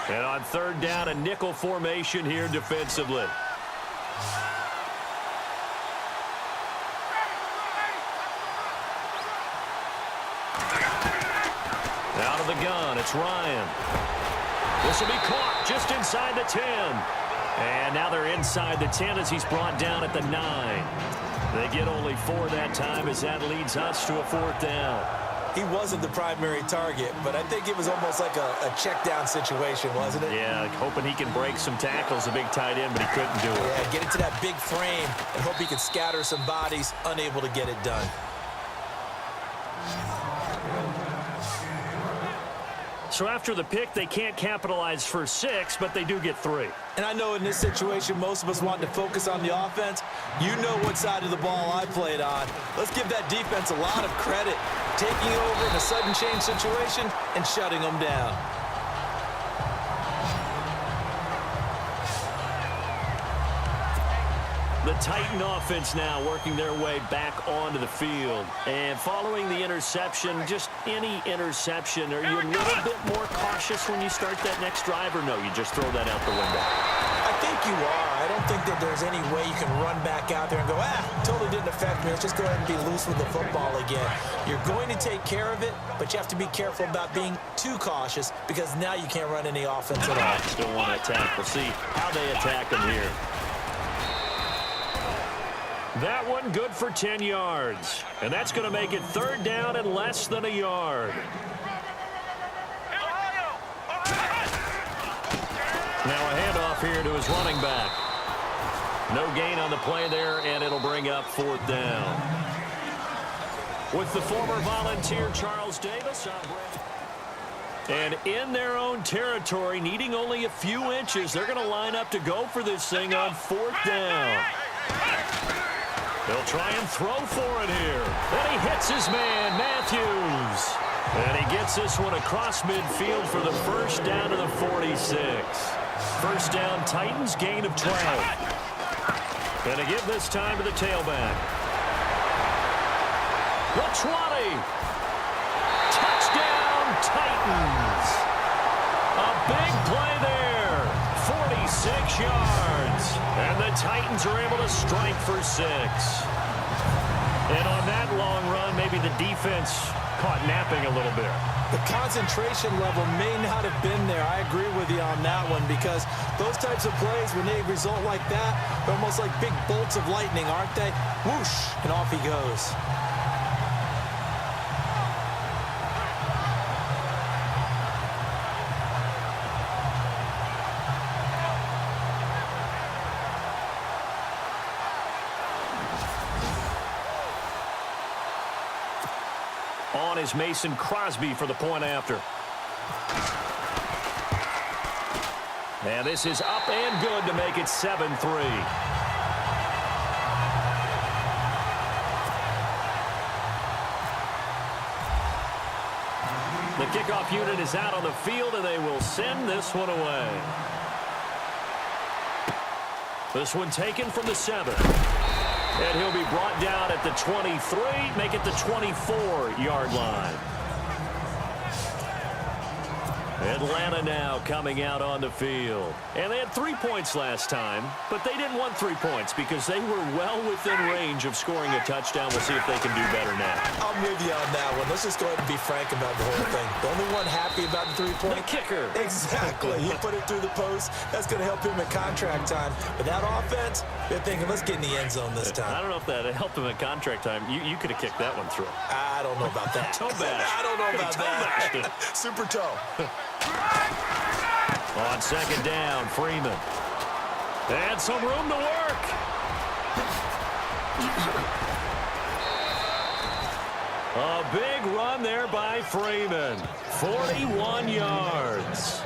And on third down, a nickel formation here defensively. Out of the gun, it's Ryan. This will be caught just inside the 10. And now they're inside the 10 as he's brought down at the 9. They get only 4 that time as that leads us to a 4th down. He wasn't the primary target, but I think it was almost like a check down situation, wasn't it? Yeah, hoping he can break some tackles, a big tight end, but he couldn't do it. Yeah, get into that big frame and hope he can scatter some bodies, unable to get it done. So after the pick, they can't capitalize for 6, but they do get 3. And I know in this situation, most of us want to focus on the offense. You know what side of the ball I played on. Let's give that defense a lot of credit. Taking over in a sudden change situation and shutting them down. The Titan offense now working their way back onto the field. And following the interception, just any interception, are you a little bit more cautious when you start that next drive, or no, you just throw that out the window? I think you are. I don't think that there's any way you can run back out there and go, totally didn't affect me. Let's just go ahead and be loose with the football again. You're going to take care of it, but you have to be careful about being too cautious because now you can't run any offense at all. Still want to attack. We'll see how they attack them here. That one good for 10 yards. And that's going to make it 3rd down and less than a yard. Now a handoff here to his running back. No gain on the play there, and it'll bring up 4th down. With the former Volunteer Charles Davis on break. And in their own territory, needing only a few inches, they're going to line up to go for this thing on 4th down. They'll try and throw for it here. And he hits his man, Matthews. And he gets this one across midfield for the first down to the 46. First down, Titans, gain of 12. And to give this time to the tailback. The 20. Touchdown, Titans. A big play there. 46 yards. And the Titans are able to strike for 6. And on that long run, maybe the defense caught napping a little bit. The concentration level may not have been there. I agree with you on that one because those types of plays, when they result like that, they're almost like big bolts of lightning, aren't they? Whoosh, and off he goes. On is Mason Crosby for the point after. And this is up and good to make it 7-3. The kickoff unit is out on the field, and they will send this one away. This one taken from the 7. And he'll be brought down at the 23, make it the 24-yard line. Atlanta now coming out on the field. And they had 3 points last time, but they didn't want 3 points because they were well within range of scoring a touchdown. We'll see if they can do better now. I'm with you on that one. Let's just go ahead and be frank about the whole thing. The only one happy about the 3-point? The kicker. Exactly. He put it through the post. That's going to help him at contract time. But that offense, they're thinking, let's get in the end zone this time. I don't know if that helped him at contract time. You could have kicked that one through. I don't know about that. Toe bash. I don't know about that. Super toe. On second down, Freeman. And some room to work. A big run there by Freeman. 41 yards.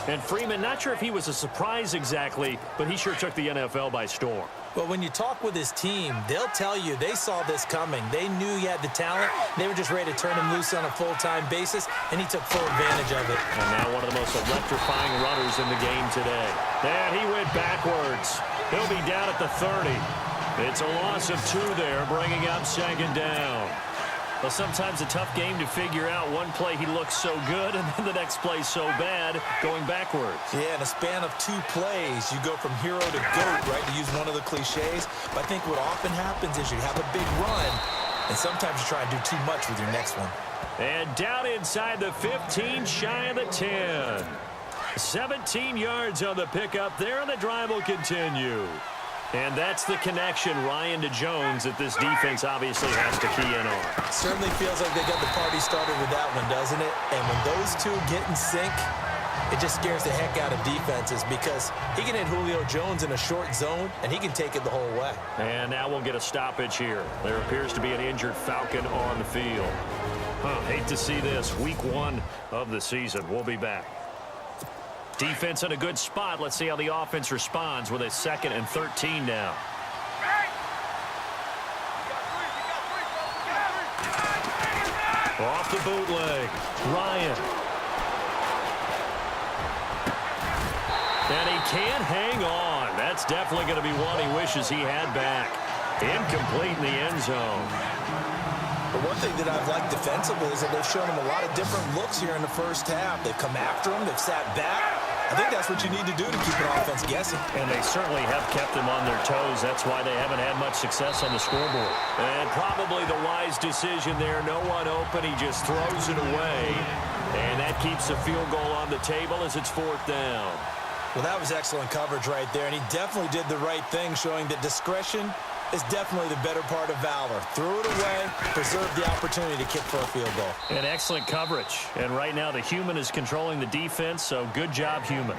And Freeman, not sure if he was a surprise exactly, but he sure took the NFL by storm. Well, when you talk with his team, they'll tell you they saw this coming. They knew he had the talent. They were just ready to turn him loose on a full-time basis, and he took full advantage of it. And now one of the most electrifying runners in the game today. And he went backwards. He'll be down at the 30. It's a loss of 2 there, bringing up second down. Well, sometimes a tough game to figure out. One play he looks so good, and then the next play so bad, going backwards. Yeah, in a span of 2 plays, you go from hero to GOAT, right, to use one of the cliches. But I think what often happens is you have a big run, and sometimes you try and do too much with your next one. And down inside the 15, shy of the 10. 17 yards on the pickup there, and the drive will continue. And that's the connection, Ryan, to Jones, that this defense obviously has to key in on. Certainly feels like they got the party started with that one, doesn't it? And when those two get in sync, it just scares the heck out of defenses because he can hit Julio Jones in a short zone, and he can take it the whole way. And now we'll get a stoppage here. There appears to be an injured Falcon on the field. Hate to see this. Week 1 of the season. We'll be back. Defense in a good spot. Let's see how the offense responds with a 2nd and 13 now. Off the bootleg. Ryan. And he can't hang on. That's definitely going to be one he wishes he had back. Incomplete in the end zone. But one thing that I've liked defensively is that they've shown him a lot of different looks here in the first half. They've come after him. They've sat back. I think that's what you need to do to keep an offense guessing. And they certainly have kept them on their toes. That's why they haven't had much success on the scoreboard. And probably the wise decision there. No one open. He just throws it away. And that keeps the field goal on the table as it's 4th down. Well, that was excellent coverage right there. And he definitely did the right thing, showing that discretion is definitely the better part of valor. Threw it away, preserved the opportunity to kick for a field goal. And excellent coverage. And right now the human is controlling the defense, so good job, human.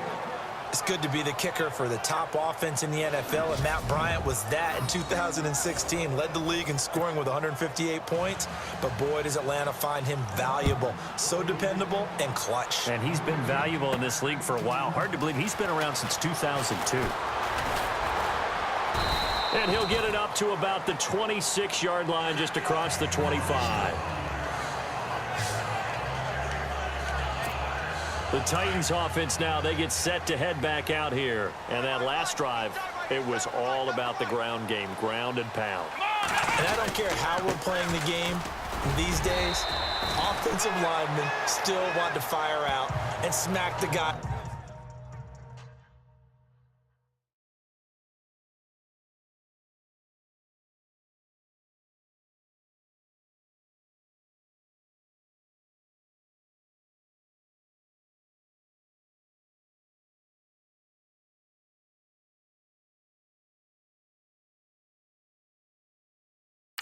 It's good to be the kicker for the top offense in the NFL, and Matt Bryant was that in 2016. Led the league in scoring with 158 points, but boy, does Atlanta find him valuable. So dependable and clutch. And he's been valuable in this league for a while. Hard to believe he's been around since 2002. And he'll get it up to about the 26-yard line, just across the 25. The Titans offense now, they get set to head back out here. And that last drive, it was all about the ground game, ground and pound. And I don't care how we're playing the game these days, offensive linemen still want to fire out and smack the guy.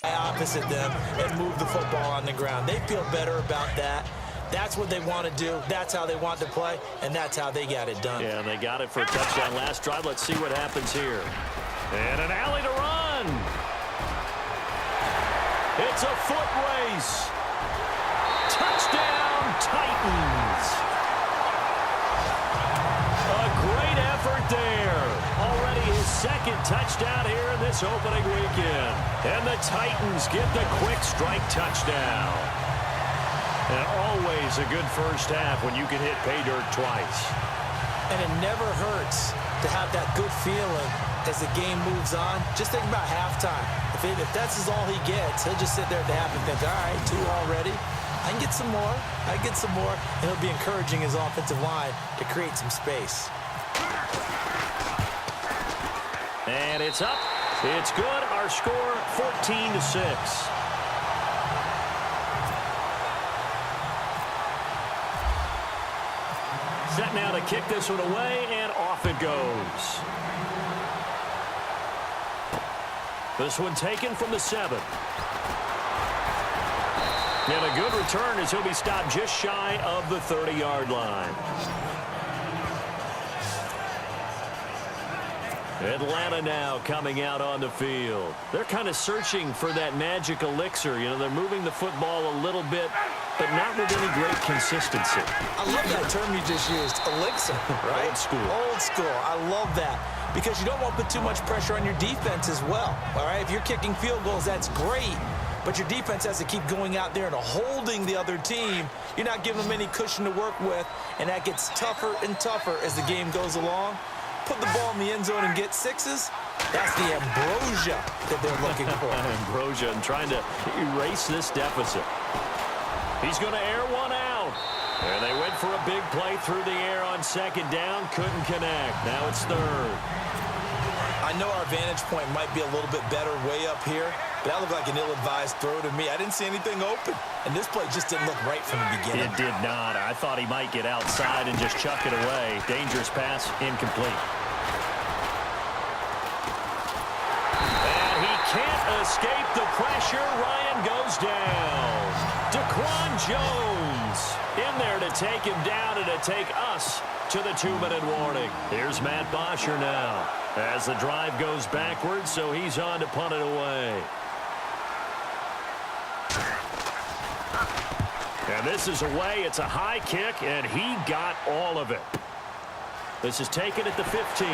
Opposite them and move the football on the ground. They feel better about that. That's what they want to do. That's how they want to play, and that's how they got it done. Yeah, they got it for a touchdown last drive. Let's see what happens here. And an alley to run. It's a foot race. Touchdown, Titans. A great effort there. Already his 2nd touchdown here in this opening weekend. And the Titans get the quick strike touchdown. And always a good first half when you can hit pay dirt twice. And it never hurts to have that good feeling as the game moves on. Just think about halftime. If that's all he gets, he'll just sit there at the half and think, all right, 2 already. I can get some more. I can get some more. And he'll be encouraging his offensive line to create some space. And it's up. It's good. Our score, 14-6. Set now to kick this one away, and off it goes. This one taken from the 7. And a good return as he'll be stopped just shy of the 30-yard line. Atlanta now coming out on the field. They're kind of searching for that magic elixir. You know, they're moving the football a little bit, but not with any great consistency. I love that term you just used, elixir, right? Old school. Old school. I love that because you don't want to put too much pressure on your defense as well, all right? If you're kicking field goals, that's great, but your defense has to keep going out there and holding the other team. You're not giving them any cushion to work with, and that gets tougher and tougher as the game goes along. Put the ball in the end zone and get 6s, That's the ambrosia that they're looking for. Ambrosia and trying to erase this deficit. He's going to air one out. And they went for a big play through the air on second down. Couldn't connect. Now it's third. I know our vantage point might be a little bit better way up here, but that looked like an ill-advised throw to me. I didn't see anything open, and this play just didn't look right from the beginning. It did not. I thought he might get outside and just chuck it away. Dangerous pass, incomplete. And he can't escape the pressure. Ryan goes down. Daquan Jones in there to take him down and to take us to the 2-minute warning. Here's Matt Bosher now as the drive goes backwards, so he's on to punt it away. And this is away. It's a high kick, and he got all of it. This is taken at the 15.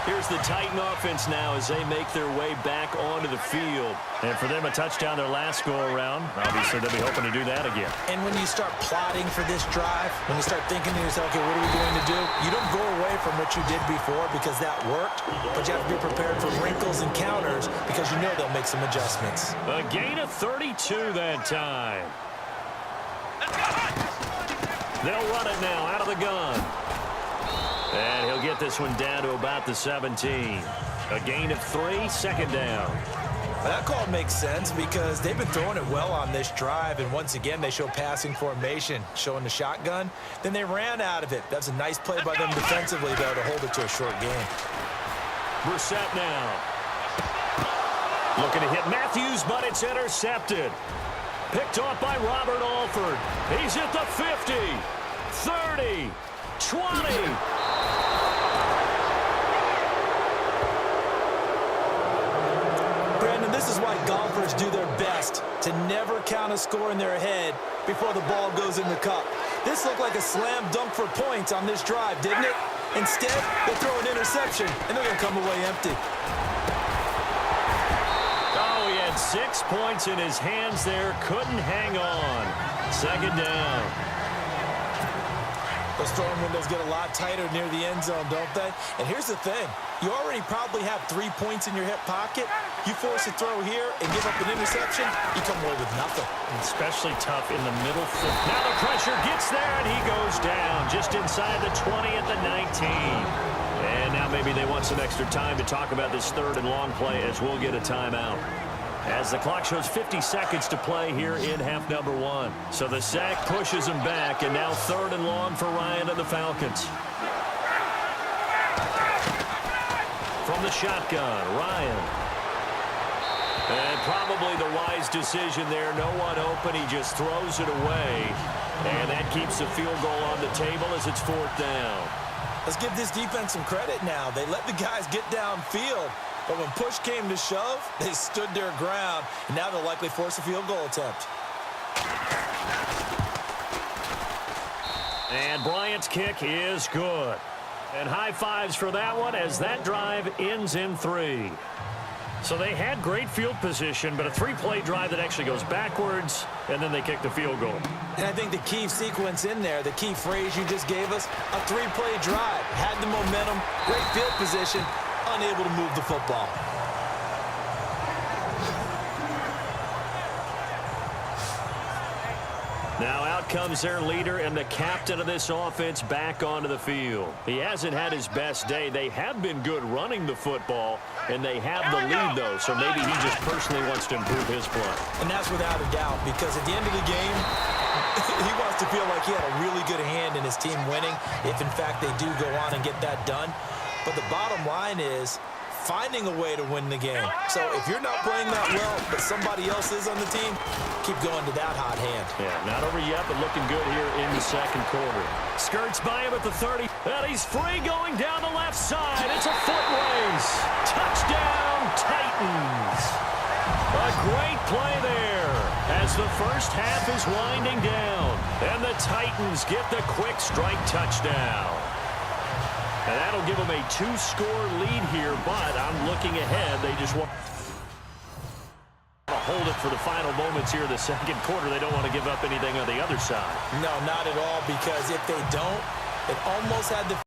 Here's the Titan offense now as they make their way back onto the field. And for them, a touchdown their last go-around. Obviously, they'll be hoping to do that again. And when you start plotting for this drive, when you start thinking to yourself, okay, what are we going to do? You don't go away from what you did before because that worked, but you have to be prepared for wrinkles and counters because you know they'll make some adjustments. A gain of 32 that time. They'll run it now out of the gun. And he'll get this one down to about the 17. A gain of 3, second down. That call makes sense because they've been throwing it well on this drive, and once again they show passing formation, showing the shotgun. Then they ran out of it. That's a nice play by them defensively, though, to hold it to a short game. Brissett now. Looking to hit Matthews, but it's intercepted. Picked off by Robert Alford. He's at the 50, 30, 20. Brandon, this is why golfers do their best to never count a score in their head before the ball goes in the cup. This looked like a slam dunk for points on this drive, didn't it? Instead, they throw an interception, and they're going to come away empty. Oh, he had 6 points in his hands there. Couldn't hang on. Second down. Those throwing windows get a lot tighter near the end zone, don't they? And here's the thing. You already probably have 3 points in your hip pocket. You force a throw here and give up an interception, you come away with nothing. Especially tough in the middle. Now the pressure gets there, and he goes down just inside the 20 at the 19. And now maybe they want some extra time to talk about this third and long play as we'll get a timeout. As the clock shows 50 seconds to play here in half number 1. So the sack pushes him back, and now third and long for Ryan and the Falcons. From the shotgun, Ryan. And probably the wise decision there. No one open. He just throws it away. And that keeps the field goal on the table as it's fourth down. Let's give this defense some credit now. They let the guys get downfield. But when push came to shove, they stood their ground. And now they'll likely force a field goal attempt. And Bryant's kick is good. And high fives for that one as that drive ends in 3. So they had great field position, but a 3-play drive that actually goes backwards, and then they kick the field goal. And I think the key sequence in there, the key phrase you just gave us, a 3-play drive. Had the momentum, great field position, unable to move the football. Now out comes their leader and the captain of this offense back onto the field. He hasn't had his best day. They have been good running the football, and they have the lead, though, so maybe he just personally wants to improve his play. And that's without a doubt, because at the end of the game, he wants to feel like he had a really good hand in his team winning, if in fact they do go on and get that done. But the bottom line is finding a way to win the game. So if you're not playing that well, but somebody else is on the team, keep going to that hot hand. Yeah, not over yet, but looking good here in the second quarter. Skirts by him at the 30, and he's free going down the left side. It's a foot race. Touchdown, Titans. A great play there as the first half is winding down, and the Titans get the quick strike touchdown. And that'll give them a 2-score lead here, but I'm looking ahead. They just want... hold it for the final moments here in the second quarter. They don't want to give up anything on the other side. No, not at all, because if they don't, it almost had the